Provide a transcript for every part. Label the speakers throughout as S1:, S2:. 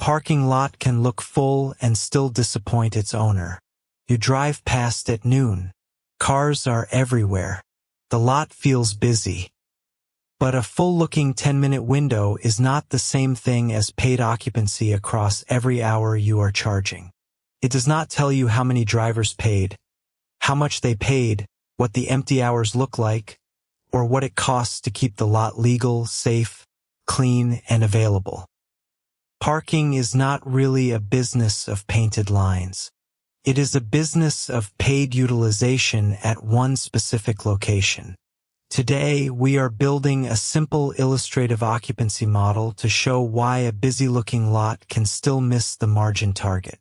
S1: parking lot can look full and still disappoint its owner. You drive past at noon. Cars are everywhere. The lot feels busy. But a full-looking 10-minute window is not the same thing as paid occupancy across every hour you are charging. It does not tell you how many drivers paid, how much they paid, what the empty hours look like, or what it costs to keep the lot legal, safe, clean, and available. Parking is not really a business of painted lines. It is a business of paid utilization at one specific location. Today, we are building a simple illustrative occupancy model to show why a busy-looking lot can still miss the margin target.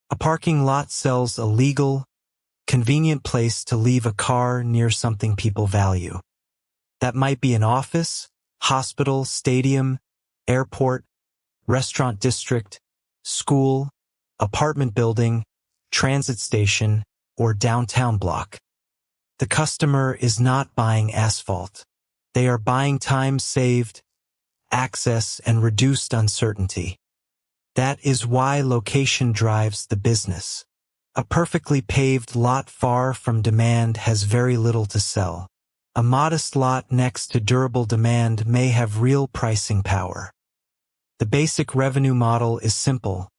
S1: A parking lot sells a legal, convenient place to leave a car near something people value. That might be an office, hospital, stadium, airport, restaurant district, school, apartment building, transit station, or downtown block. The customer is not buying asphalt. They are buying time saved, access, and reduced uncertainty. That is why location drives the business. A perfectly paved lot far from demand has very little to sell. A modest lot next to durable demand may have real pricing power. The basic revenue model is simple.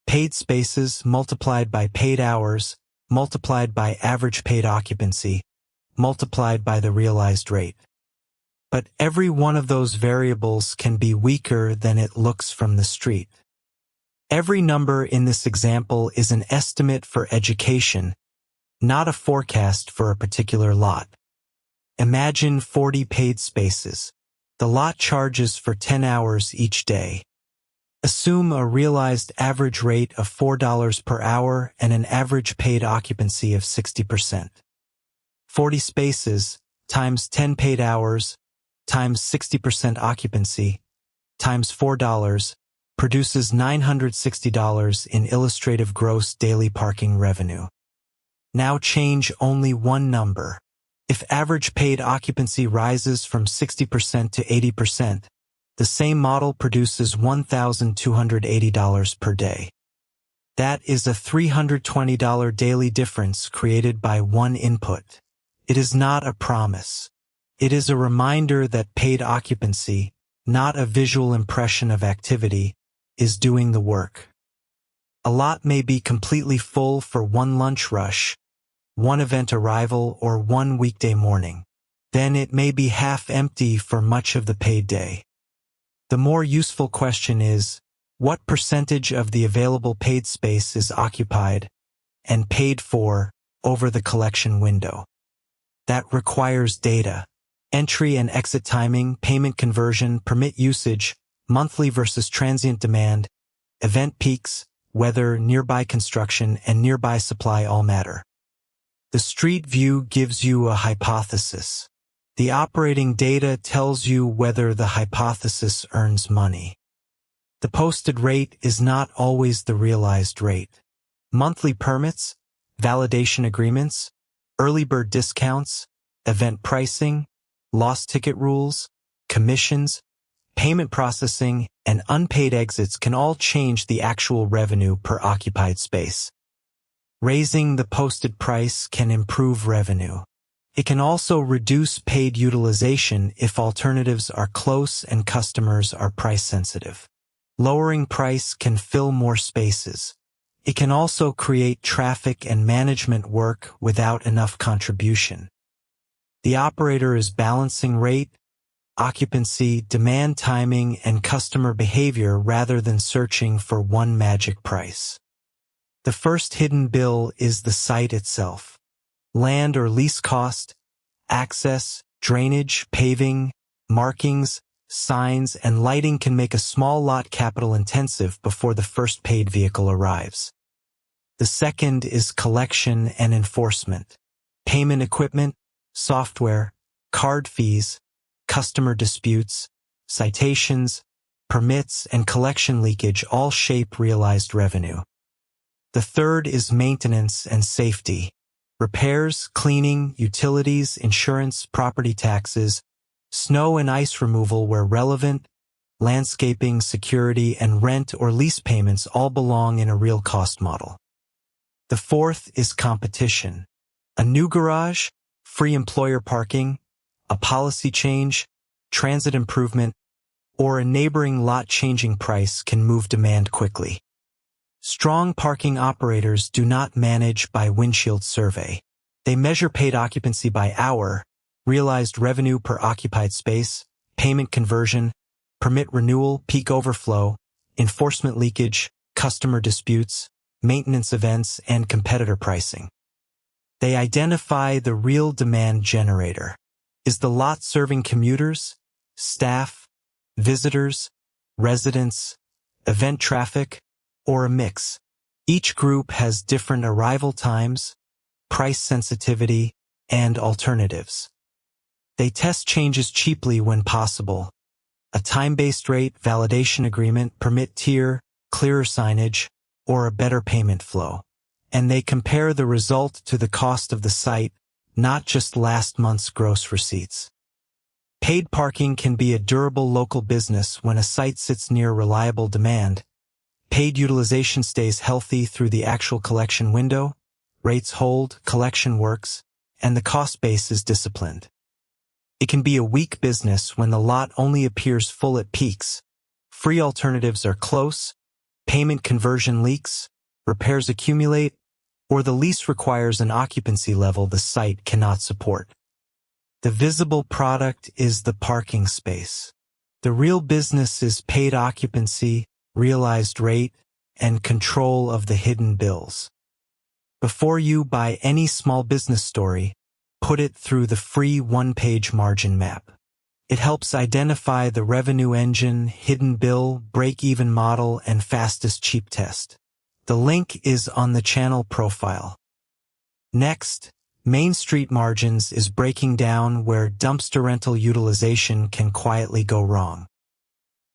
S1: Paid spaces multiplied by paid hours multiplied by average paid occupancy, multiplied by the realized rate. But every one of those variables can be weaker than it looks from the street. Every number in this example is an estimate for education, not a forecast for a particular lot. Imagine 40 paid spaces. The lot charges for 10 hours each day. Assume a realized average rate of $4 per hour and an average paid occupancy of 60%. 40 spaces times 10 paid hours times 60% occupancy times $4 produces $960 in illustrative gross daily parking revenue. Now change only one number. If average paid occupancy rises from 60% to 80%, the same model produces $1,280 per day. That is a $320 daily difference created by one input. It is not a promise. It is a reminder that paid occupancy, not a visual impression of activity, is doing the work. A lot may be completely full for one lunch rush, one event arrival, or one weekday morning. Then it may be half empty for much of the paid day. The more useful question is, what percentage of the available paid space is occupied and paid for over the collection window? That requires data, entry and exit timing, payment conversion, permit usage, monthly versus transient demand, event peaks, weather, nearby construction, and nearby supply all matter. The street view gives you a hypothesis. The operating data tells you whether the hypothesis earns money. The posted rate is not always the realized rate. Monthly permits, validation agreements, early bird discounts, event pricing, lost ticket rules, commissions, payment processing, and unpaid exits can all change the actual revenue per occupied space. Raising the posted price can improve revenue. It can also reduce paid utilization if alternatives are close and customers are price sensitive. Lowering price can fill more spaces. It can also create traffic and management work without enough contribution. The operator is balancing rate, occupancy, demand timing, and customer behavior rather than searching for one magic price. The first hidden bill is the site itself. Land or lease cost, access, drainage, paving, markings, signs, and lighting can make a small lot capital intensive before the first paid vehicle arrives. The second is collection and enforcement. Payment equipment, software, card fees, customer disputes, citations, permits, and collection leakage all shape realized revenue. The third is maintenance and safety. Repairs, cleaning, utilities, insurance, property taxes, snow and ice removal where relevant, landscaping, security, and rent or lease payments all belong in a real cost model. The fourth is competition. A new garage, free employer parking, a policy change, transit improvement, or a neighboring lot changing price can move demand quickly. Strong parking operators do not manage by windshield survey. They measure paid occupancy by hour, realized revenue per occupied space, payment conversion, permit renewal, peak overflow, enforcement leakage, customer disputes, maintenance events, and competitor pricing. They identify the real demand generator. Is the lot serving commuters, staff, visitors, residents, event traffic, or a mix? Each group has different arrival times, price sensitivity, and alternatives. They test changes cheaply when possible. A time-based rate, validation agreement, permit tier, clearer signage, or a better payment flow. And they compare the result to the cost of the site, not just last month's gross receipts. Paid parking can be a durable local business when a site sits near reliable demand. Paid utilization stays healthy through the actual collection window, rates hold, collection works, and the cost base is disciplined. It can be a weak business when the lot only appears full at peaks. Free alternatives are close, payment conversion leaks, repairs accumulate, or the lease requires an occupancy level the site cannot support. The visible product is the parking space. The real business is paid occupancy, realized rate, and control of the hidden bills. Before you buy any small business story, put it through the free one-page margin map. It helps identify the revenue engine, hidden bill, break-even model, and fastest cheap test. The link is on the channel profile. Next, Main Street Margins is breaking down where dumpster rental utilization can quietly go wrong.